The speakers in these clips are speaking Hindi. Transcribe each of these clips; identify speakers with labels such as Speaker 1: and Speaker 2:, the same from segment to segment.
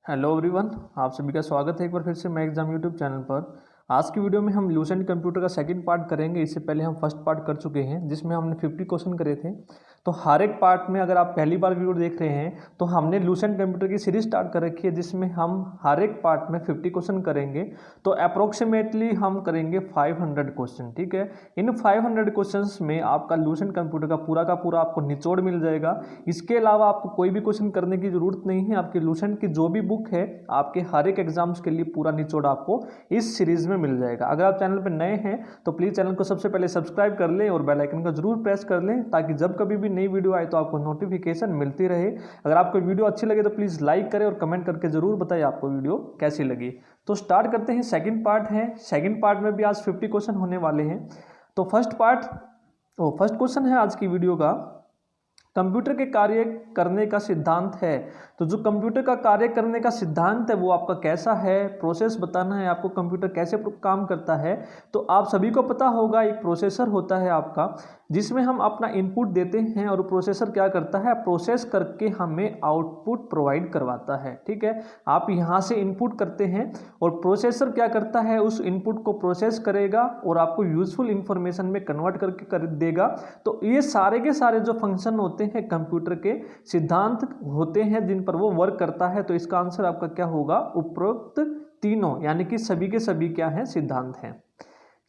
Speaker 1: हेलो एवरीवन, आप सभी का स्वागत है एक बार फिर से मैं एग्जाम यूट्यूब चैनल पर। आज की वीडियो में हम लूसेंट कंप्यूटर का सेकंड पार्ट करेंगे। इससे पहले हम फर्स्ट पार्ट कर चुके हैं जिसमें हमने 50 क्वेश्चन करे थे। तो हर एक पार्ट में अगर आप पहली बार वीडियो देख रहे हैं तो हमने लूसेंट कंप्यूटर की सीरीज स्टार्ट कर रखी है जिसमें हम हर एक पार्ट में 50 क्वेश्चन करेंगे। तो अप्रोक्सीमेटली हम करेंगे 500 क्वेश्चन। ठीक है, इन 500 क्वेश्चंस में आपका लूसेंट कंप्यूटर का पूरा आपको निचोड़ मिल जाएगा। इसके अलावा आपको कोई भी क्वेश्चन करने की जरूरत नहीं है। आपकी लूसेंट की जो भी बुक है आपके हर एक एग्जाम्स के लिए पूरा निचोड़ आपको इस सीरीज में मिल जाएगा। अगर आप चैनल पर नए हैं तो प्लीज़ चैनल को सबसे पहले सब्सक्राइब कर लें और बेल आइकन को जरूर प्रेस कर लें ताकि जब कभी भी नई वीडियो आए तो आपको नोटिफिकेशन मिलती रहे। अगर आपको वीडियो अच्छी लगे तो प्लीज़ लाइक करें और कमेंट करके जरूर बताइए आपको वीडियो कैसी लगी। तो स्टार्ट करते हैं। सेकंड पार्ट है। सेकंड पार्ट में भी आज 50 क्वेश्चन होने वाले हैं। तो फर्स्ट क्वेश्चन है आज की वीडियो का, कंप्यूटर के कार्य करने का सिद्धांत है। तो जो कंप्यूटर का कार्य करने का सिद्धांत है वो आपका कैसा है, प्रोसेस बताना है आपको, कंप्यूटर कैसे काम करता है। तो आप सभी को पता होगा एक प्रोसेसर होता है आपका जिसमें हम अपना इनपुट देते हैं और प्रोसेसर क्या करता है, प्रोसेस करके हमें आउटपुट प्रोवाइड करवाता है। ठीक है, आप यहाँ से इनपुट करते हैं और प्रोसेसर क्या करता है, उस इनपुट को प्रोसेस करेगा और आपको यूजफुल इंफॉर्मेशन में कन्वर्ट करके कर देगा। तो ये सारे के सारे जो फंक्शन होते हैं कंप्यूटर के सिद्धांत होते हैं जिन पर वो वर्क करता है। तो इसका आंसर आपका क्या होगा, उपरोक्त तीनों, यानी कि सभी के सभी क्या है, सिद्धांत हैं।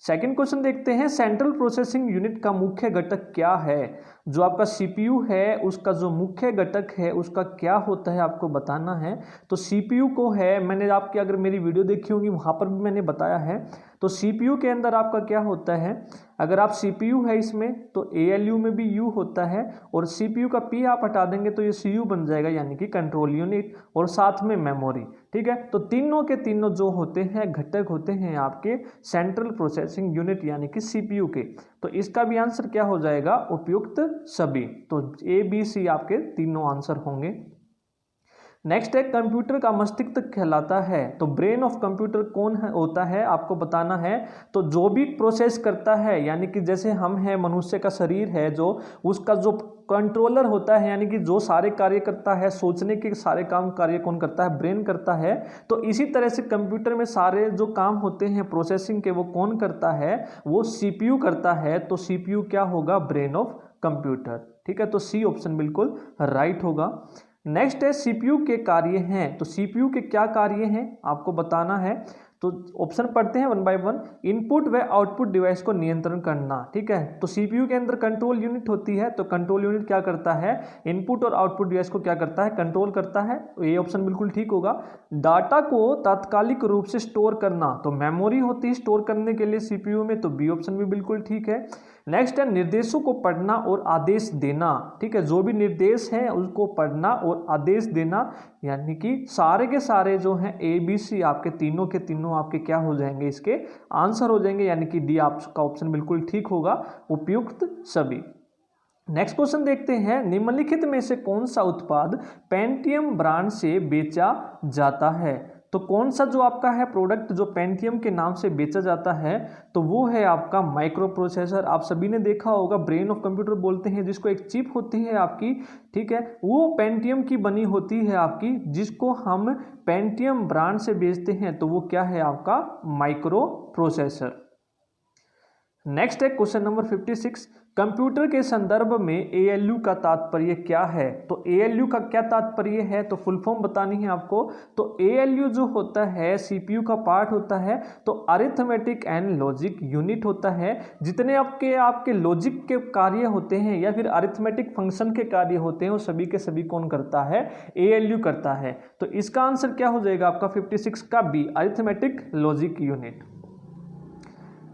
Speaker 1: सेकंड क्वेश्चन देखते हैं, सेंट्रल प्रोसेसिंग यूनिट का मुख्य घटक क्या है। जो आपका सीपीयू है उसका जो मुख्य घटक है उसका क्या होता है आपको बताना है। तो सीपीयू को है, मैंने आपकी अगर मेरी वीडियो देखी होगी वहां पर भी मैंने बताया है। तो सीपीयू के अंदर आपका क्या होता है, अगर आप सीपीयू है इसमें तो एएलयू में भी यू होता है और सीपीयू का पी आप हटा देंगे तो ये सीयू बन जाएगा, यानी कि कंट्रोल यूनिट, और साथ में मेमोरी। ठीक है, तो तीनों के तीनों जो होते हैं घटक होते हैं आपके सेंट्रल प्रोसेसिंग यूनिट यानी कि सीपीयू के। तो इसका भी आंसर क्या हो जाएगा, उपयुक्त सभी। तो ए बी सी आपके तीनों आंसर होंगे। नेक्स्ट है, कंप्यूटर का मस्तिष्क कहलाता है। तो ब्रेन ऑफ कंप्यूटर कौन है होता है आपको बताना है। तो जो भी प्रोसेस करता है, यानी कि जैसे हम हैं, मनुष्य का शरीर है जो, उसका जो कंट्रोलर होता है, यानी कि जो सारे कार्य करता है, सोचने के सारे काम कार्य कौन करता है, ब्रेन करता है। तो इसी तरह से कंप्यूटर में सारे जो काम होते हैं प्रोसेसिंग के वो कौन करता है, वो सीपीयू करता है। तो सीपीयू क्या होगा, ब्रेन ऑफ कंप्यूटर। ठीक है, तो सी ऑप्शन बिल्कुल राइट होगा। नेक्स्ट है, सीपीयू के कार्य हैं। तो सीपीयू के क्या कार्य हैं आपको बताना है। तो ऑप्शन पढ़ते हैं वन बाय वन। इनपुट व आउटपुट डिवाइस को नियंत्रण करना। ठीक है, तो सीपीयू के अंदर कंट्रोल यूनिट होती है। तो कंट्रोल यूनिट क्या करता है, इनपुट और आउटपुट डिवाइस को क्या करता है, कंट्रोल करता है। तो ये ऑप्शन बिल्कुल ठीक होगा। डाटा को तात्कालिक रूप से स्टोर करना। तो मेमोरी होती है स्टोर करने के लिए सीपीयू में, तो बी ऑप्शन भी बिल्कुल ठीक है। नेक्स्ट है, निर्देशों को पढ़ना और आदेश देना। ठीक है, जो भी निर्देश है उसको पढ़ना और आदेश देना, यानी कि सारे के सारे जो हैं ए बी सी आपके तीनों के तीनों आपके क्या हो जाएंगे, इसके आंसर हो जाएंगे, यानी कि डी आपका ऑप्शन बिल्कुल ठीक होगा, उपयुक्त सभी। नेक्स्ट क्वेश्चन देखते हैं, निम्नलिखित में से कौन सा उत्पाद पेंटियम ब्रांड से बेचा जाता है। तो कौन सा जो आपका है प्रोडक्ट जो पेंटियम के नाम से बेचा जाता है, तो वो है आपका माइक्रो प्रोसेसर। आप सभी ने देखा होगा, ब्रेन ऑफ कंप्यूटर बोलते हैं जिसको, एक चिप होती है आपकी। ठीक है, वो पेंटियम की बनी होती है आपकी, जिसको हम पेंटियम ब्रांड से बेचते हैं। तो वो क्या है आपका, माइक्रो प्रोसेसर। नेक्स्ट है क्वेश्चन नंबर 56, कंप्यूटर के संदर्भ में एएलयू का तात्पर्य क्या है। तो एएलयू का क्या तात्पर्य है, तो फुल फॉर्म बतानी है आपको। तो एएलयू जो होता है सीपीयू का पार्ट होता है, तो अरिथमेटिक एंड लॉजिक यूनिट होता है। जितने आपके लॉजिक के कार्य होते हैं या फिर अरिथमेटिक फंक्शन के कार्य होते हैं वो सभी के सभी कौन करता है, एएलयू करता है। तो इसका आंसर क्या हो जाएगा आपका 56 का B, arithmetic logic unit.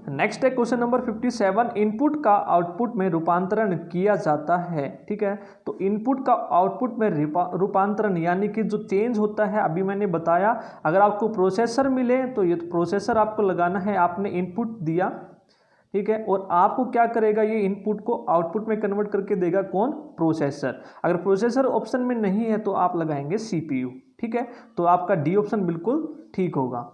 Speaker 1: Next है क्वेश्चन नंबर 57, इनपुट का आउटपुट में रूपांतरण किया जाता है। ठीक है, तो इनपुट का आउटपुट में रूपांतरण यानी कि जो चेंज होता है, अभी मैंने बताया अगर आपको प्रोसेसर मिले तो ये प्रोसेसर आपको लगाना है, आपने इनपुट दिया। ठीक है, और आपको क्या करेगा, ये इनपुट को आउटपुट में कन्वर्ट करके देगा कौन, प्रोसेसर। अगर प्रोसेसर ऑप्शन में नहीं है तो आप लगाएंगे सीपीयू। ठीक है, तो आपका डी ऑप्शन बिल्कुल ठीक होगा।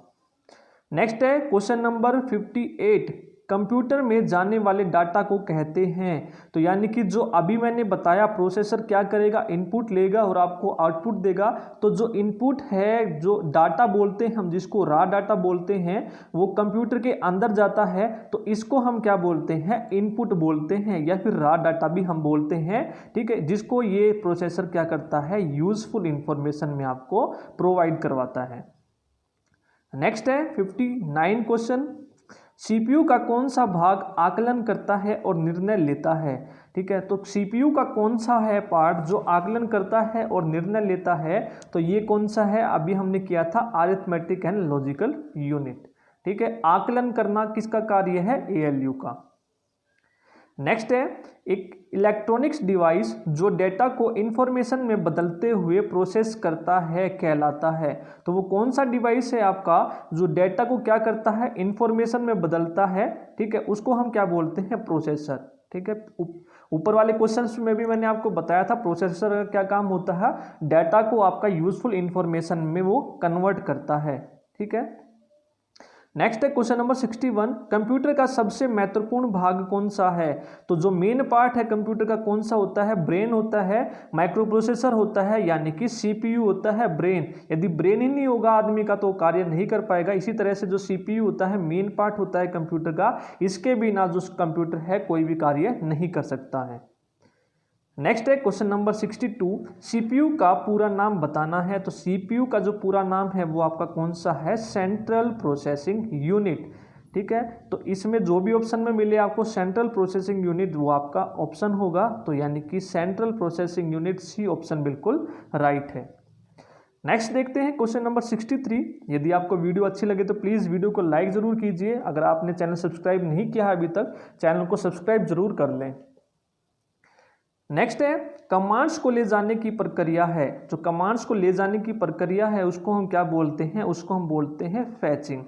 Speaker 1: नेक्स्ट है क्वेश्चन नंबर 58, कंप्यूटर में जाने वाले डाटा को कहते हैं। तो यानी कि जो अभी मैंने बताया, प्रोसेसर क्या करेगा, इनपुट लेगा और आपको आउटपुट देगा। तो जो इनपुट है, जो डाटा बोलते हैं हम, जिसको रॉ डाटा बोलते हैं, वो कंप्यूटर के अंदर जाता है। तो इसको हम क्या बोलते हैं, इनपुट बोलते हैं, या फिर रॉ डाटा भी हम बोलते हैं। ठीक है, जिसको ये प्रोसेसर क्या करता है, यूजफुल इंफॉर्मेशन में आपको प्रोवाइड करवाता है। नेक्स्ट है 59 क्वेश्चन, सीपीयू का कौन सा भाग आकलन करता है और निर्णय लेता है। ठीक है, तो सीपीयू का कौन सा है पार्ट जो आकलन करता है और निर्णय लेता है, तो ये कौन सा है, अभी हमने किया था अरिथमेटिक एंड लॉजिकल यूनिट। ठीक है, आकलन करना किसका कार्य है, एएलयू का। नेक्स्ट है एक इलेक्ट्रॉनिक्स डिवाइस जो डेटा को इंफॉर्मेशन में बदलते हुए प्रोसेस करता है कहलाता है। तो वो कौन सा डिवाइस है आपका जो डेटा को क्या करता है, इंफॉर्मेशन में बदलता है। ठीक है, उसको हम क्या बोलते हैं, प्रोसेसर। ठीक है, ऊपर वाले क्वेश्चंस में भी मैंने आपको बताया था प्रोसेसर का क्या काम होता है, डेटा को आपका यूजफुल इंफॉर्मेशन में वो कन्वर्ट करता है। ठीक है, नेक्स्ट है क्वेश्चन नंबर 61, कंप्यूटर का सबसे महत्वपूर्ण भाग कौन सा है। तो जो मेन पार्ट है कंप्यूटर का कौन सा होता है, ब्रेन होता है, माइक्रो प्रोसेसर होता है, यानी कि सीपीयू होता है, ब्रेन। यदि ब्रेन ही नहीं होगा आदमी का तो कार्य नहीं कर पाएगा। इसी तरह से जो सीपीयू होता है, मेन पार्ट होता है कंप्यूटर का, इसके बिना जो कंप्यूटर है कोई भी कार्य नहीं कर सकता है। नेक्स्ट है क्वेश्चन नंबर 62, सीपीयू का पूरा नाम बताना है। तो सीपीयू का जो पूरा नाम है वो आपका कौन सा है, सेंट्रल प्रोसेसिंग यूनिट। ठीक है, तो इसमें जो भी ऑप्शन में मिले आपको सेंट्रल प्रोसेसिंग यूनिट, वो आपका ऑप्शन होगा। तो यानी कि central processing unit, C option बिल्कुल राइट है। नेक्स्ट देखते हैं क्वेश्चन नंबर 63, यदि आपको वीडियो अच्छी लगे तो प्लीज़ वीडियो को लाइक ज़रूर कीजिए। अगर आपने चैनल सब्सक्राइब नहीं किया है अभी तक, चैनल को सब्सक्राइब जरूर कर लें। नेक्स्ट है कमांड्स को ले जाने की प्रक्रिया है। जो कमांड्स को ले जाने की प्रक्रिया है उसको हम क्या बोलते हैं, उसको हम बोलते हैं फैचिंग।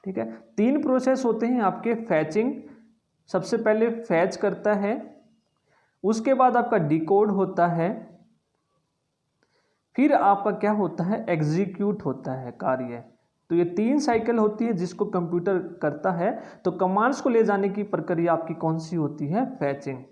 Speaker 1: ठीक है, 3 प्रोसेस होते हैं आपके फैचिंग। सबसे पहले फैच करता है, उसके बाद आपका डिकोड होता है, फिर आपका क्या होता है, एग्जीक्यूट होता है कार्य। तो ये 3 साइकिल होती है जिसको कंप्यूटर करता है। तो कमांड्स को ले जाने की प्रक्रिया आपकी कौन सी होती है, फैचिंग।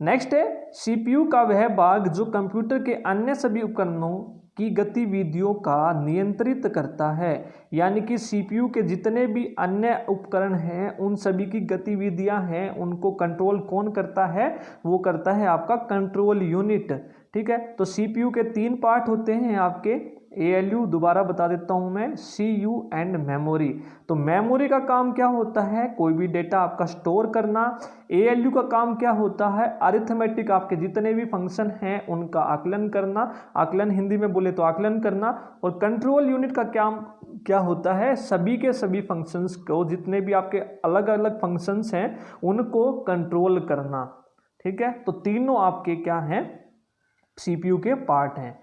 Speaker 1: नेक्स्ट है सीपीयू का वह भाग जो कंप्यूटर के अन्य सभी उपकरणों की गतिविधियों का नियंत्रित करता है। यानी कि सीपीयू के जितने भी अन्य उपकरण हैं उन सभी की गतिविधियां हैं उनको कंट्रोल कौन करता है, वो करता है आपका कंट्रोल यूनिट। ठीक है, तो सीपीयू के 3 पार्ट होते हैं आपके, एएलयू, दोबारा बता देता हूं मैं, सीयू एंड मेमोरी। तो मेमोरी का काम क्या होता है, कोई भी डेटा आपका स्टोर करना। एएलयू का काम क्या होता है, अरिथमेटिक, आपके जितने भी फंक्शन हैं उनका आकलन करना, आकलन हिंदी में बोले तो आकलन करना। और कंट्रोल यूनिट का क्या होता है, सभी के सभी फंक्शंस को, जितने भी आपके अलग अलग फंक्शंस हैं उनको कंट्रोल करना। ठीक है, तो तीनों आपके क्या हैं, सीपीयू के पार्ट हैं।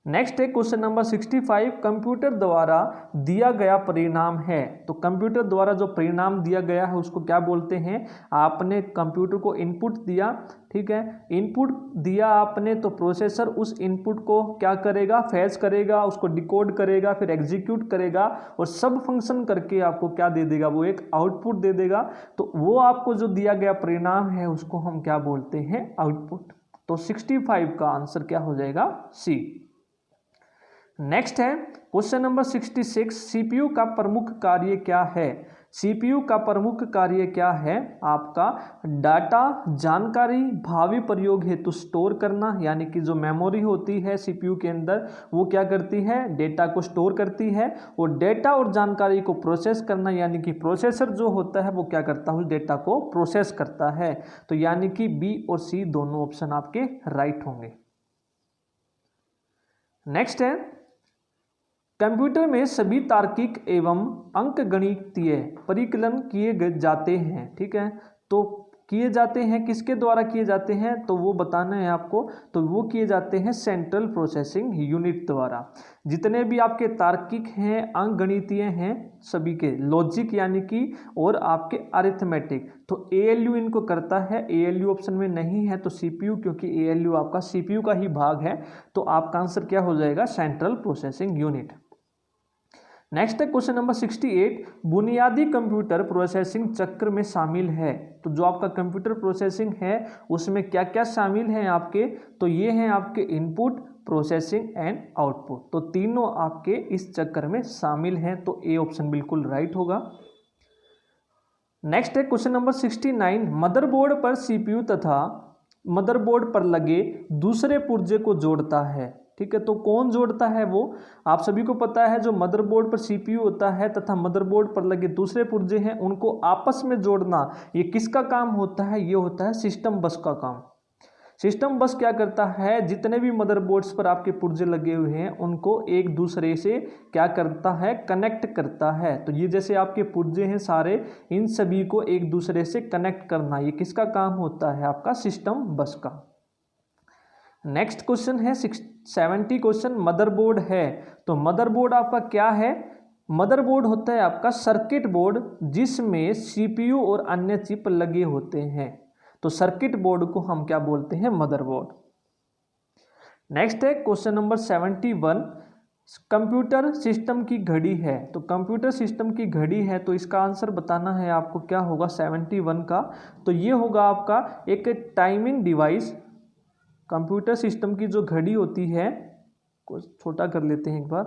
Speaker 1: नेक्स्ट है क्वेश्चन नंबर 65, कंप्यूटर द्वारा दिया गया परिणाम है। तो कंप्यूटर द्वारा जो परिणाम दिया गया है उसको क्या बोलते हैं, आपने कंप्यूटर को इनपुट दिया। ठीक है, इनपुट दिया आपने, तो प्रोसेसर उस इनपुट को क्या करेगा, फैच करेगा, उसको डिकोड करेगा, फिर एग्जीक्यूट करेगा और सब फंक्शन करके आपको क्या दे देगा, वो एक आउटपुट दे देगा। तो वो आपको जो दिया गया परिणाम है उसको हम क्या बोलते हैं, आउटपुट। तो 65 का आंसर क्या हो जाएगा, सी। नेक्स्ट है क्वेश्चन नंबर 66, सीपीयू का प्रमुख कार्य क्या है। सीपीयू का प्रमुख कार्य क्या है, आपका डाटा, जानकारी भावी प्रयोग हेतु स्टोर करना। यानी कि जो मेमोरी होती है सीपीयू के अंदर वो क्या करती है, डेटा को स्टोर करती है। और डेटा और जानकारी को प्रोसेस करना, यानी कि प्रोसेसर जो होता है वो क्या करता है, उस डेटा को प्रोसेस करता है। तो यानी कि बी और सी दोनों ऑप्शन आपके राइट होंगे। नेक्स्ट है कंप्यूटर में सभी तार्किक एवं अंकगणितीय परिकलन किए जाते हैं। ठीक है, तो किए जाते हैं किसके द्वारा किए जाते हैं, तो वो बताना है आपको। तो वो किए जाते हैं सेंट्रल प्रोसेसिंग यूनिट द्वारा। जितने भी आपके तार्किक हैं, अंकगणितीय हैं, सभी के लॉजिक यानी कि, और आपके अरिथमेटिक, तो एएलयू इनको करता है। एएलयू ऑप्शन में नहीं है तो सीपीयू, क्योंकि एएलयू आपका सीपीयू का ही भाग है। तो आपका आंसर क्या हो जाएगा, सेंट्रल प्रोसेसिंग यूनिट। नेक्स्ट है क्वेश्चन नंबर 68, बुनियादी कंप्यूटर प्रोसेसिंग चक्र में शामिल है। तो जो आपका कंप्यूटर प्रोसेसिंग है उसमें क्या क्या शामिल है आपके, तो ये हैं आपके इनपुट, प्रोसेसिंग एंड आउटपुट। तो तीनों आपके इस चक्र में शामिल हैं, तो ए ऑप्शन बिल्कुल राइट होगा। नेक्स्ट है क्वेश्चन नंबर 69, मदरबोर्ड पर सीपीयू तथा मदरबोर्ड पर लगे दूसरे पुर्जे को जोड़ता है। ठीक है, तो कौन जोड़ता है वो आप सभी को पता है, जो मदरबोर्ड पर सीपीयू होता है तथा मदरबोर्ड पर लगे दूसरे पुर्जे हैं उनको आपस में जोड़ना, ये किसका काम होता है, ये होता है सिस्टम बस का काम। सिस्टम बस क्या करता है, जितने भी मदरबोर्ड्स पर आपके पुर्जे लगे हुए हैं उनको एक दूसरे से क्या करता है, कनेक्ट करता है। तो ये जैसे आपके पुर्जे हैं सारे, इन सभी को एक दूसरे से कनेक्ट करना, ये किसका काम होता है, आपका सिस्टम बस का। नेक्स्ट क्वेश्चन है 70 क्वेश्चन, मदरबोर्ड है। तो मदरबोर्ड आपका क्या है, मदरबोर्ड होता है आपका सर्किट बोर्ड जिसमें सीपीयू और अन्य चिप लगे होते हैं। तो सर्किट बोर्ड को हम क्या बोलते हैं, मदरबोर्ड। नेक्स्ट है क्वेश्चन नंबर 71, कंप्यूटर सिस्टम की घड़ी है। तो कंप्यूटर सिस्टम की घड़ी है, तो इसका आंसर बताना है आपको, क्या होगा 71 का, तो ये होगा आपका एक टाइमिंग डिवाइस। कंप्यूटर सिस्टम की जो घड़ी होती है, कुछ छोटा कर लेते हैं एक बार,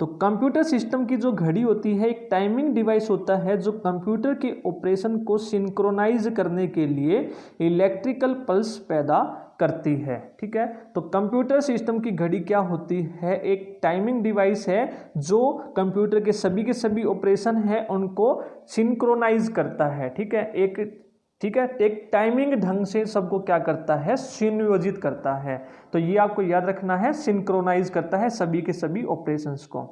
Speaker 1: तो कंप्यूटर सिस्टम की जो घड़ी होती है एक टाइमिंग डिवाइस होता है जो कंप्यूटर के ऑपरेशन को सिंक्रोनाइज करने के लिए इलेक्ट्रिकल पल्स पैदा करती है। ठीक है, तो कंप्यूटर सिस्टम की घड़ी क्या होती है, एक टाइमिंग डिवाइस है जो कंप्यूटर के सभी ऑपरेशन है उनको सिंक्रोनाइज करता है। ठीक है, एक टाइमिंग ढंग से सबको क्या करता है, संयोजित करता है। तो ये आपको याद रखना है, सिंक्रोनाइज करता है सभी के सभी ऑपरेशंस को।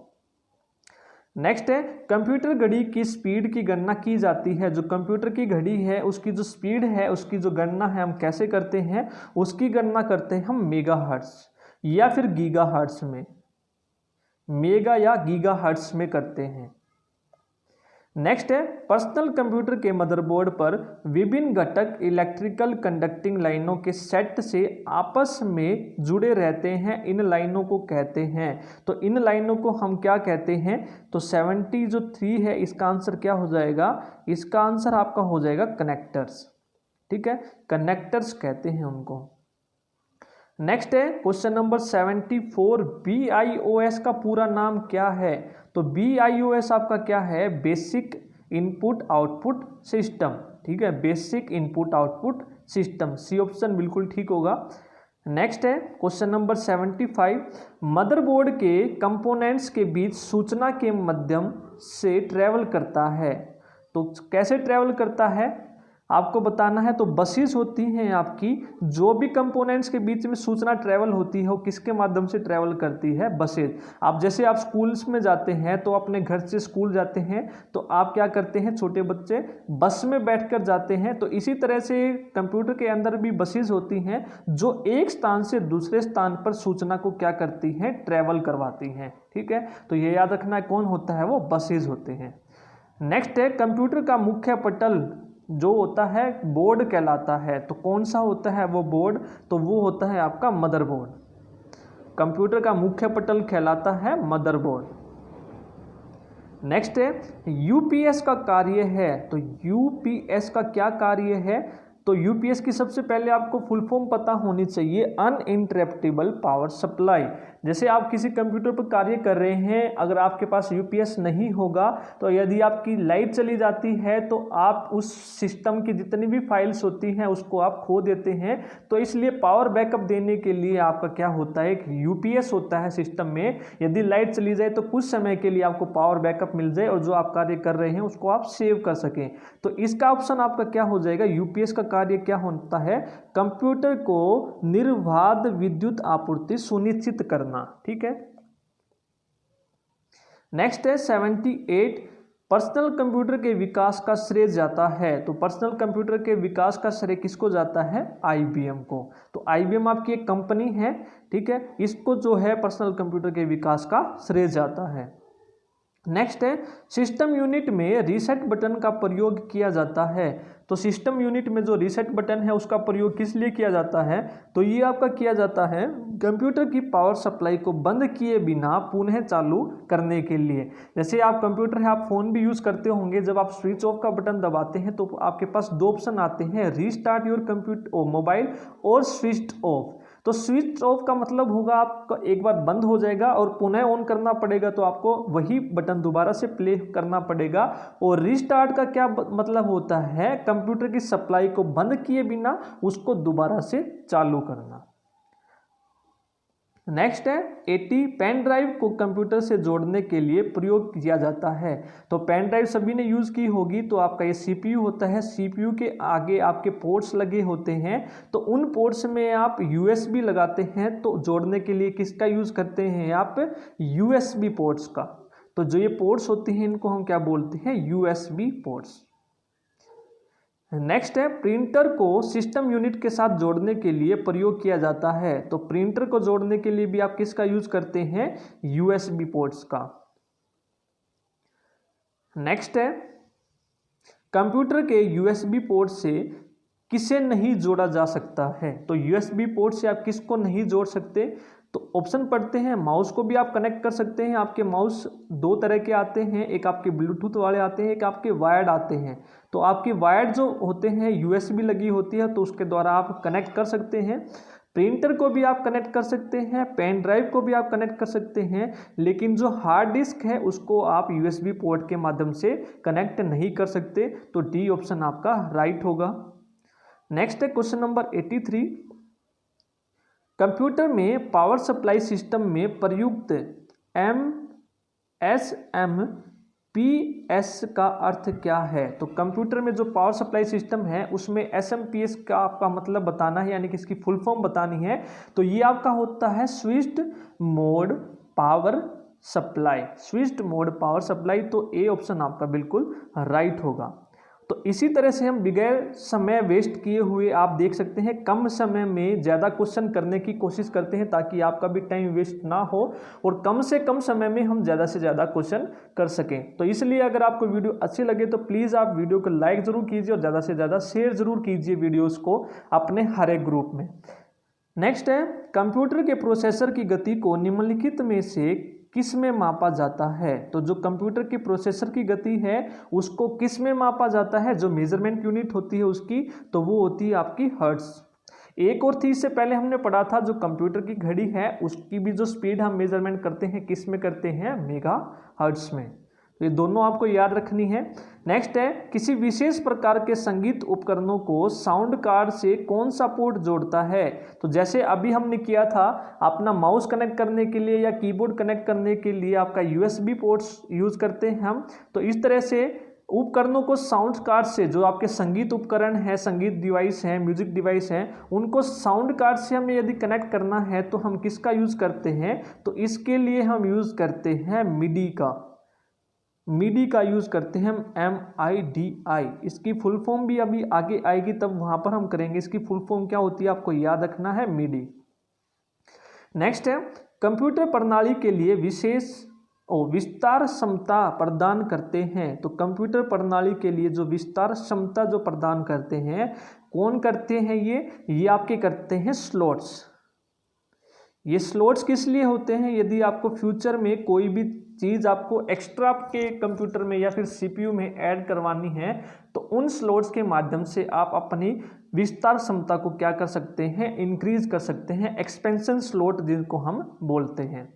Speaker 1: नेक्स्ट है कंप्यूटर घड़ी की स्पीड की गणना की जाती है। जो कंप्यूटर की घड़ी है उसकी जो स्पीड है, उसकी जो गणना है हम कैसे करते हैं, उसकी गणना करते हैं हम मेगाहर्ट्ज या फिर गीगाहर्ट्ज में, मेगा या गीगाहर्ट्ज में करते हैं। नेक्स्ट है पर्सनल कंप्यूटर के मदरबोर्ड पर विभिन्न घटक इलेक्ट्रिकल कंडक्टिंग लाइनों के सेट से आपस में जुड़े रहते हैं, इन लाइनों को कहते हैं। तो इन लाइनों को हम क्या कहते हैं, तो 73 है, इसका आंसर क्या हो जाएगा, इसका आंसर आपका हो जाएगा कनेक्टर्स। ठीक है, कनेक्टर्स कहते हैं उनको। नेक्स्ट है क्वेश्चन नंबर 74, BIOS का पूरा नाम क्या है। तो BIOS आपका क्या है, बेसिक इनपुट आउटपुट सिस्टम। ठीक है, basic input output system, C option बिल्कुल ठीक होगा। नेक्स्ट है क्वेश्चन नंबर 75, मदरबोर्ड के कंपोनेंट्स के बीच सूचना के माध्यम से ट्रेवल करता है। तो कैसे ट्रेवल करता है आपको बताना है। तो बसेस होती हैं आपकी, जो भी कंपोनेंट्स के बीच में सूचना ट्रेवल होती है वो किसके माध्यम से ट्रेवल करती है, बसेस। आप जैसे आप स्कूल्स में जाते हैं तो अपने घर से स्कूल जाते हैं तो आप क्या करते हैं, छोटे बच्चे बस में बैठकर जाते हैं। तो इसी तरह से कंप्यूटर के अंदर भी बसेस होती हैं जो एक स्थान से दूसरे स्थान पर सूचना को क्या करती हैं, ट्रेवल करवाती हैं। ठीक है, तो ये याद रखना है कौन होता है, वो बसेस होते हैं। नेक्स्ट है कंप्यूटर का मुख्य पटल जो होता है बोर्ड कहलाता है। तो कौन सा होता है वो बोर्ड, तो वो होता है आपका मदरबोर्ड। कंप्यूटर का मुख्य पटल कहलाता है मदरबोर्ड। नेक्स्ट है यूपीएस का कार्य है। तो यूपीएस का क्या कार्य है, तो यूपीएस की सबसे पहले आपको फुल फॉर्म पता होनी चाहिए, अनइंटरप्टेबल पावर सप्लाई। जैसे आप किसी कंप्यूटर पर कार्य कर रहे हैं, अगर आपके पास यूपीएस नहीं होगा तो यदि आपकी लाइट चली जाती है तो आप उस सिस्टम की जितनी भी फाइल्स होती हैं उसको आप खो देते हैं। तो इसलिए पावर बैकअप देने के लिए आपका क्या होता है, एक यूपीएस होता है सिस्टम में। यदि लाइट चली जाए तो कुछ समय के लिए आपको पावर बैकअप मिल जाए और जो आप कार्य कर रहे हैं उसको आप सेव कर सकें। तो इसका ऑप्शन आपका क्या हो जाएगा, यूपीएस का कार्य क्या होता है, कंप्यूटर को निर्बाध विद्युत आपूर्ति सुनिश्चित करना। ठीक है। नेक्स्ट है 78, पर्सनल कंप्यूटर के विकास का श्रेय जाता है। तो पर्सनल कंप्यूटर के विकास का श्रेय किसको जाता है, आईबीएम को। तो आईबीएम आपकी एक कंपनी है, ठीक है, इसको जो है पर्सनल कंप्यूटर के विकास का श्रेय जाता है। नेक्स्ट है सिस्टम यूनिट में रीसेट बटन का प्रयोग किया जाता है। तो सिस्टम यूनिट में जो रीसेट बटन है उसका प्रयोग किस लिए किया जाता है, तो ये आपका किया जाता है कंप्यूटर की पावर सप्लाई को बंद किए बिना पुनः चालू करने के लिए। जैसे आप कंप्यूटर है, आप फ़ोन भी यूज़ करते होंगे, जब आप स्विच ऑफ का बटन दबाते हैं तो आपके पास दो ऑप्शन आते हैं, रीस्टार्ट योर कंप्यूटर मोबाइल और स्विच ऑफ। तो स्विच ऑफ का मतलब होगा आपका एक बार बंद हो जाएगा और पुनः ऑन करना पड़ेगा, तो आपको वही बटन दोबारा से प्ले करना पड़ेगा। और रीस्टार्ट का क्या मतलब होता है, कंप्यूटर की सप्लाई को बंद किए बिना उसको दोबारा से चालू करना। नेक्स्ट है 80 पेन ड्राइव को कंप्यूटर से जोड़ने के लिए प्रयोग किया जाता है। तो पेन ड्राइव सभी ने यूज़ की होगी। तो आपका ये सीपीयू होता है, सीपीयू के आगे आपके पोर्ट्स लगे होते हैं, तो उन पोर्ट्स में आप यूएसबी लगाते हैं। तो जोड़ने के लिए किसका यूज़ करते हैं आप, यूएसबी पोर्ट्स का। तो जो ये पोर्ट्स होते हैं इनको हम क्या बोलते हैं, यूएसबी पोर्ट्स। नेक्स्ट है प्रिंटर को सिस्टम यूनिट के साथ जोड़ने के लिए प्रयोग किया जाता है। तो प्रिंटर को जोड़ने के लिए भी आप किसका यूज करते हैं, यूएसबी पोर्ट्स का। नेक्स्ट है कंप्यूटर के यूएसबी पोर्ट से किसे नहीं जोड़ा जा सकता है। तो यूएसबी पोर्ट से आप किसको नहीं जोड़ सकते, तो ऑप्शन पढ़ते हैं। माउस को भी आप कनेक्ट कर सकते हैं। आपके माउस दो तरह के आते हैं, एक आपके ब्लूटूथ वाले आते हैं, एक आपके वायर्ड आते हैं। तो आपके वायर्ड जो होते हैं यूएसबी लगी होती है, तो उसके द्वारा आप कनेक्ट कर सकते हैं। प्रिंटर को भी आप कनेक्ट कर सकते हैं, पेन ड्राइव को भी आप कनेक्ट कर सकते हैं, लेकिन जो हार्ड डिस्क है उसको आप यूएसबी पोर्ट के माध्यम से कनेक्ट नहीं कर सकते। तो डी ऑप्शन आपका राइट होगा। नेक्स्ट है क्वेश्चन नंबर 83, कंप्यूटर में पावर सप्लाई सिस्टम में प्रयुक्त एसएमपीएस का अर्थ क्या है। तो कंप्यूटर में जो पावर सप्लाई सिस्टम है उसमें एसएमपीएस का आपका मतलब बताना है, यानी कि इसकी फुल फॉर्म बतानी है। तो ये आपका होता है switched mode power supply, switched mode power supply. तो ए ऑप्शन आपका बिल्कुल राइट होगा। तो इसी तरह से हम बगैर समय वेस्ट किए हुए आप देख सकते हैं कम समय में ज़्यादा क्वेश्चन करने की कोशिश करते हैं, ताकि आपका भी टाइम वेस्ट ना हो और कम से कम समय में हम ज़्यादा से ज़्यादा क्वेश्चन कर सकें। तो इसलिए अगर आपको वीडियो अच्छी लगे तो प्लीज़ आप वीडियो को लाइक ज़रूर कीजिए और ज़्यादा से ज़्यादा शेयर ज़रूर कीजिए वीडियोज़ को अपने हर एक ग्रुप में। नेक्स्ट है कंप्यूटर के प्रोसेसर की गति को निम्नलिखित में से किस में मापा जाता है। तो जो कंप्यूटर की प्रोसेसर की गति है उसको किस में मापा जाता है, जो मेजरमेंट यूनिट होती है उसकी, तो वो होती है आपकी हर्ट्ज। एक और थी, इससे पहले हमने पढ़ा था जो कंप्यूटर की घड़ी है उसकी भी जो स्पीड हम मेजरमेंट करते हैं किस में करते हैं, मेगा हर्ट्ज में। तो ये दोनों आपको याद रखनी है। नेक्स्ट है किसी विशेष प्रकार के संगीत उपकरणों को साउंड कार्ड से कौन सा पोर्ट जोड़ता है। तो जैसे अभी हमने किया था, अपना माउस कनेक्ट करने के लिए या कीबोर्ड कनेक्ट करने के लिए आपका यूएसबी पोर्ट्स यूज करते हैं हम। तो इस तरह से उपकरणों को साउंड कार्ड से, जो आपके संगीत उपकरण है, संगीत डिवाइस है, म्यूजिक डिवाइस है, उनको साउंड कार्ड से हमें यदि कनेक्ट करना है तो हम किसका यूज करते हैं, तो इसके लिए हम यूज करते हैं मिडी का। मिडी का यूज करते हैं हम MIDI। इसकी फुल फॉर्म भी अभी आगे आएगी तब वहां पर हम करेंगे। इसकी फुल फॉर्म क्या होती है आपको याद रखना है, मिडी। नेक्स्ट है कंप्यूटर प्रणाली के लिए विशेष विस्तार क्षमता प्रदान करते हैं। तो कंप्यूटर प्रणाली के लिए जो विस्तार क्षमता जो प्रदान करते हैं, कौन करते हैं ये आपके करते हैं स्लॉट्स। ये स्लॉट्स किस लिए होते हैं, यदि आपको फ्यूचर में कोई भी चीज़ आपको एक्स्ट्रा आपके कंप्यूटर में या फिर सीपीयू में ऐड करवानी है, तो उन स्लॉट्स के माध्यम से आप अपनी विस्तार क्षमता को क्या कर सकते हैं, इंक्रीज कर सकते हैं। एक्सपेंशन स्लॉट जिनको हम बोलते हैं।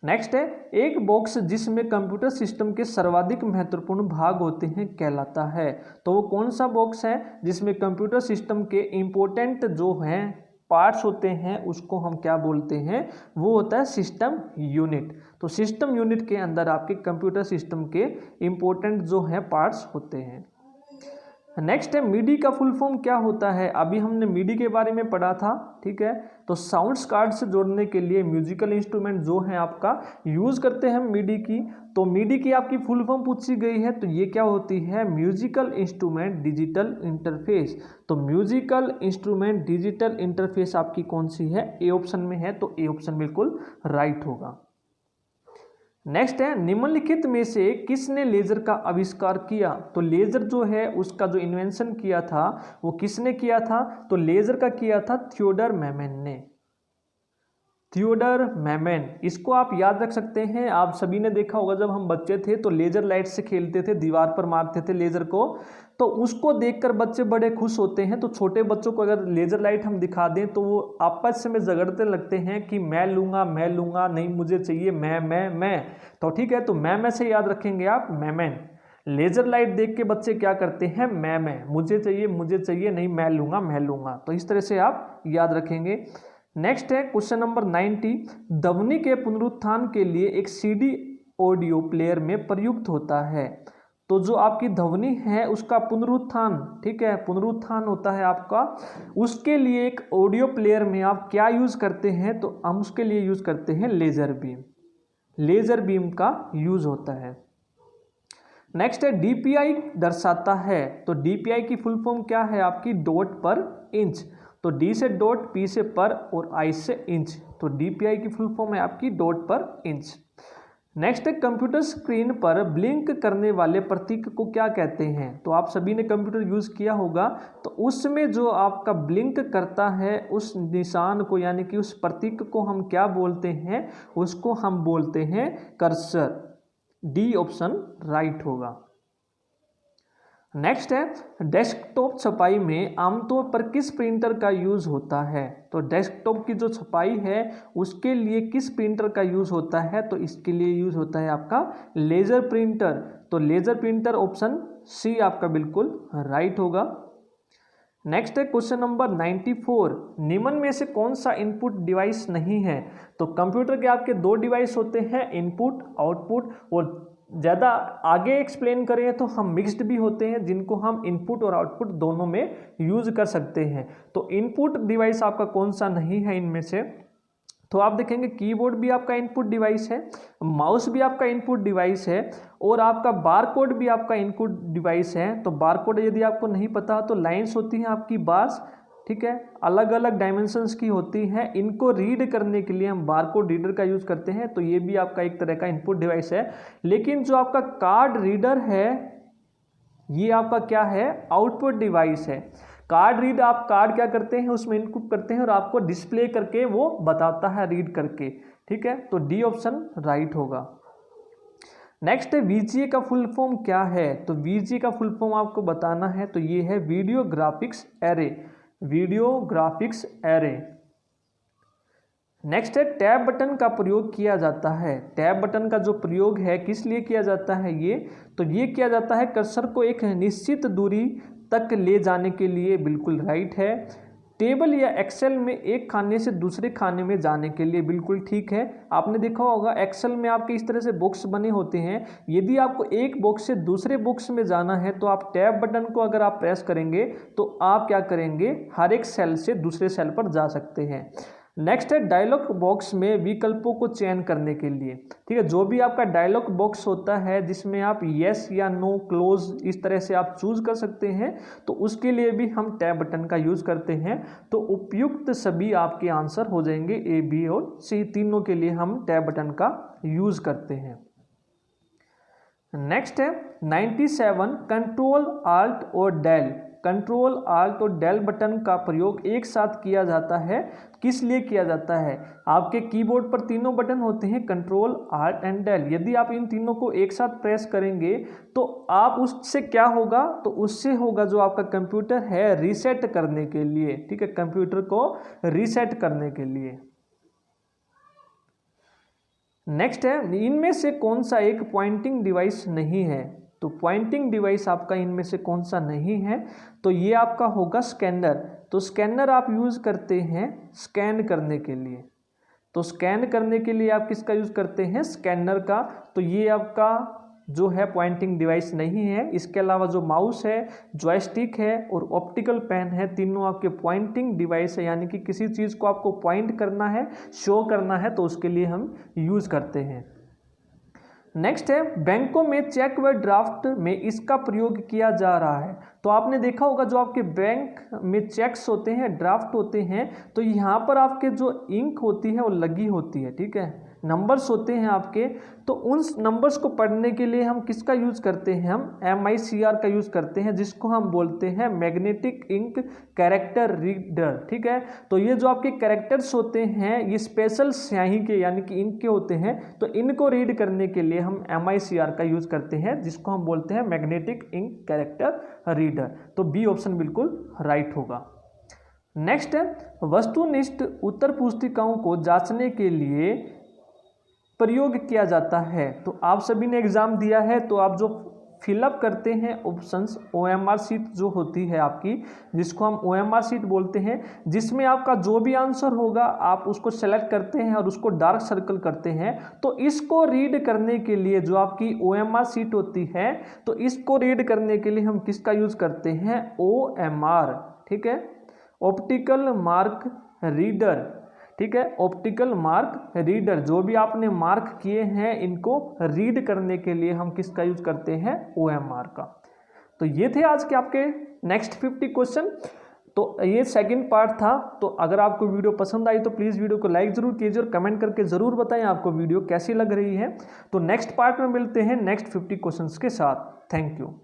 Speaker 1: नेक्स्ट है एक बॉक्स जिसमें कंप्यूटर सिस्टम के सर्वाधिक महत्वपूर्ण भाग होते हैं कहलाता है। तो वो कौन सा बॉक्स है जिसमें कंप्यूटर सिस्टम के इम्पोर्टेंट जो हैं पार्ट्स होते हैं उसको हम क्या बोलते हैं, वो होता है सिस्टम यूनिट। तो सिस्टम यूनिट के अंदर आपके कंप्यूटर सिस्टम के इम्पोर्टेंट जो है पार्ट्स होते हैं। नेक्स्ट है मिडी का फुल फॉर्म क्या होता है, अभी हमने मिडी के बारे में पढ़ा था, ठीक है। तो साउंड्स कार्ड से जोड़ने के लिए म्यूजिकल इंस्ट्रूमेंट जो है आपका यूज करते हैं मिडी की। तो मिडी की आपकी फुल फॉर्म पूछी गई है, तो ये क्या होती है, म्यूजिकल इंस्ट्रूमेंट डिजिटल इंटरफेस। तो म्यूजिकल इंस्ट्रूमेंट डिजिटल इंटरफेस आपकी कौन सी है, ए ऑप्शन में है। तो ए ऑप्शन बिल्कुल राइट होगा। नेक्स्ट है निम्नलिखित में से किसने लेजर का आविष्कार किया। तो लेजर जो है उसका जो इन्वेंशन किया था वो किसने किया था, तो लेजर का किया था थियोडर मैमन ने। थियोडर मैमन, इसको आप याद रख सकते हैं। आप सभी ने देखा होगा जब हम बच्चे थे तो लेजर लाइट से खेलते थे, दीवार पर मारते थे लेजर को, तो उसको देखकर बच्चे बड़े खुश होते हैं। तो छोटे बच्चों को अगर लेजर लाइट हम दिखा दें तो वो आपस में झगड़ते लगते हैं कि मैं लूंगा, नहीं मुझे चाहिए, मैं। तो ठीक है, तो मैं से याद रखेंगे आप मैमन। लेजर लाइट देख के बच्चे क्या करते हैं, मैं, मुझे चाहिए, नहीं मैं लूंगा। तो इस तरह से आप याद रखेंगे। नेक्स्ट है क्वेश्चन नंबर 90, ध्वनि के पुनरुत्थान के लिए एक सीडी ऑडियो प्लेयर में प्रयुक्त होता है। तो जो आपकी ध्वनि है उसका पुनरुत्थान, ठीक है, पुनरुत्थान होता है आपका, उसके लिए एक ऑडियो प्लेयर में आप क्या यूज करते हैं, तो हम उसके लिए यूज करते हैं लेजर बीम। लेजर बीम का यूज होता है। नेक्स्ट है डीपीआई दर्शाता है। तो डीपीआई की फुल फॉर्म क्या है आपकी, डॉट पर इंच। तो डी से डॉट, पी से पर और आई से इंच। तो डीपीआई की फुल फॉर्म है आपकी डॉट पर इंच। नेक्स्ट है कंप्यूटर स्क्रीन पर ब्लिंक करने वाले प्रतीक को क्या कहते हैं। तो आप सभी ने कंप्यूटर यूज किया होगा, तो उसमें जो आपका ब्लिंक करता है उस निशान को यानी कि उस प्रतीक को हम क्या बोलते हैं, उसको हम बोलते हैं कर्सर। डी ऑप्शन राइट होगा। नेक्स्ट है डेस्कटॉप छपाई में आमतौर पर किस प्रिंटर का यूज होता है। तो डेस्कटॉप की जो छपाई है उसके लिए किस प्रिंटर का यूज होता है, तो इसके लिए यूज होता है आपका लेजर प्रिंटर। तो लेजर प्रिंटर ऑप्शन सी आपका बिल्कुल राइट होगा। नेक्स्ट है क्वेश्चन नंबर 94, निम्न में से कौन सा इनपुट डिवाइस नहीं है। तो कंप्यूटर के आपके दो डिवाइस होते हैं, इनपुट आउटपुट, और ज़्यादा आगे एक्सप्लेन करें तो हम मिक्स्ड भी होते हैं जिनको हम इनपुट और आउटपुट दोनों में यूज कर सकते हैं। तो इनपुट डिवाइस आपका कौन सा नहीं है इनमें से, तो आप देखेंगे कीबोर्ड भी आपका इनपुट डिवाइस है, माउस भी आपका इनपुट डिवाइस है, और आपका बारकोड भी आपका इनपुट डिवाइस है। तो बारकोड यदि आपको नहीं पता तो लाइंस होती हैं आपकी बार्स, ठीक है, अलग अलग डायमेंशंस की होती हैं, इनको रीड करने के लिए हम बारकोड रीडर का यूज करते हैं। तो ये भी आपका एक तरह का इनपुट डिवाइस है। लेकिन जो आपका कार्ड रीडर है ये आपका क्या है, आउटपुट डिवाइस है। कार्ड रीड, आप कार्ड क्या करते हैं उसमें इनपुट करते हैं और आपको डिस्प्ले करके वो बताता है रीड करके, ठीक है। तो डी ऑप्शन राइट होगा। नेक्स्ट है वीजीए का फुल फॉर्म क्या है। तो वीजीए का फुल फॉर्म आपको बताना है, तो ये है video graphics array. Video graphics array. Next है टैब बटन का प्रयोग किया जाता है। टैब बटन का जो प्रयोग है किस लिए किया जाता है ये, तो ये किया जाता है कर्सर को एक निश्चित दूरी तक ले जाने के लिए, बिल्कुल राइट है। टेबल या एक्सेल में एक खाने से दूसरे खाने में जाने के लिए, बिल्कुल ठीक है। आपने देखा होगा एक्सेल में आपके इस तरह से बॉक्स बने होते हैं, यदि आपको एक बॉक्स से दूसरे बॉक्स में जाना है तो आप टैब बटन को अगर आप प्रेस करेंगे तो आप क्या करेंगे, हर एक सेल से दूसरे सेल पर जा सकते हैं। नेक्स्ट है डायलॉग बॉक्स में विकल्पों को चयन करने के लिए, ठीक है, जो भी आपका डायलॉग बॉक्स होता है जिसमें आप यस या नो, क्लोज इस तरह से आप चूज कर सकते हैं, तो उसके लिए भी हम टैब बटन का यूज करते हैं। तो उपयुक्त सभी आपके आंसर हो जाएंगे ए, बी और सी, तीनों के लिए हम टैब बटन का यूज करते हैं। नेक्स्ट है 97, कंट्रोल आल्ट और डेल। कंट्रोल आल्ट और डेल बटन का प्रयोग एक साथ किया जाता है, किस लिए किया जाता है। आपके कीबोर्ड पर तीनों बटन होते हैं, कंट्रोल आल्ट एंड डेल। यदि आप इन तीनों को एक साथ प्रेस करेंगे तो आप उससे क्या होगा, तो उससे होगा जो आपका कंप्यूटर है रीसेट करने के लिए, ठीक है, कंप्यूटर को रीसेट करने के लिए। नेक्स्ट है इनमें से कौन सा एक पॉइंटिंग डिवाइस नहीं है। तो पॉइंटिंग डिवाइस आपका इनमें से कौन सा नहीं है, तो ये आपका होगा स्कैनर। तो स्कैनर आप यूज करते हैं स्कैन करने के लिए। तो स्कैन करने के लिए आप किसका यूज करते हैं, स्कैनर का। तो ये आपका जो है पॉइंटिंग डिवाइस नहीं है। इसके अलावा जो माउस है, जॉयस्टिक है और ऑप्टिकल पेन है, तीनों आपके पॉइंटिंग डिवाइस है, यानी कि किसी चीज़ को आपको पॉइंट करना है, शो करना है, तो उसके लिए हम यूज करते हैं। नेक्स्ट है बैंकों में चेक व ड्राफ्ट में इसका प्रयोग किया जा रहा है। तो आपने देखा होगा जो आपके बैंक में चेक्स होते हैं, ड्राफ्ट होते हैं, तो यहाँ पर आपके जो इंक होती है वो लगी होती है, ठीक है, नंबर्स होते हैं आपके, तो उन नंबर्स को पढ़ने के लिए हम किसका यूज़ करते हैं, हम MICR का यूज़ करते हैं, जिसको हम बोलते हैं मैग्नेटिक इंक कैरेक्टर रीडर। ठीक है, तो ये जो आपके कैरेक्टर्स होते हैं ये स्पेशल स्याही के यानी कि इंक के होते हैं, तो इनको रीड करने के लिए हम MICR का यूज़ करते हैं, जिसको हम बोलते हैं मैग्नेटिक इंक कैरेक्टर रीडर। तो बी ऑप्शन बिल्कुल राइट होगा। नेक्स्ट है, वस्तुनिष्ठ उत्तर पुस्तिकाओं को जांचने के लिए प्रयोग किया जाता है। तो आप सभी ने एग्जाम दिया है, तो आप जो फिलअप करते हैं ऑप्शंस, OMR शीट जो होती है आपकी, जिसको हम OMR शीट बोलते हैं, जिसमें आपका जो भी आंसर होगा आप उसको सेलेक्ट करते हैं और उसको डार्क सर्कल करते हैं। तो इसको रीड करने के लिए जो आपकी OMR शीट होती है, तो इसको रीड करने के लिए हम किसका यूज करते हैं, OMR। ठीक है, ऑप्टिकल मार्क रीडर। ठीक है, ऑप्टिकल मार्क रीडर, जो भी आपने मार्क किए हैं इनको रीड करने के लिए हम किसका यूज करते हैं, OMR का। तो ये थे आज के आपके नेक्स्ट 50 क्वेश्चन। तो ये सेकंड पार्ट था। तो अगर आपको वीडियो पसंद आई तो प्लीज़ वीडियो को लाइक ज़रूर कीजिए और कमेंट करके ज़रूर बताएं आपको वीडियो कैसी लग रही है। तो नेक्स्ट पार्ट में मिलते हैं नेक्स्ट 50 क्वेश्चंस के साथ। Thank you.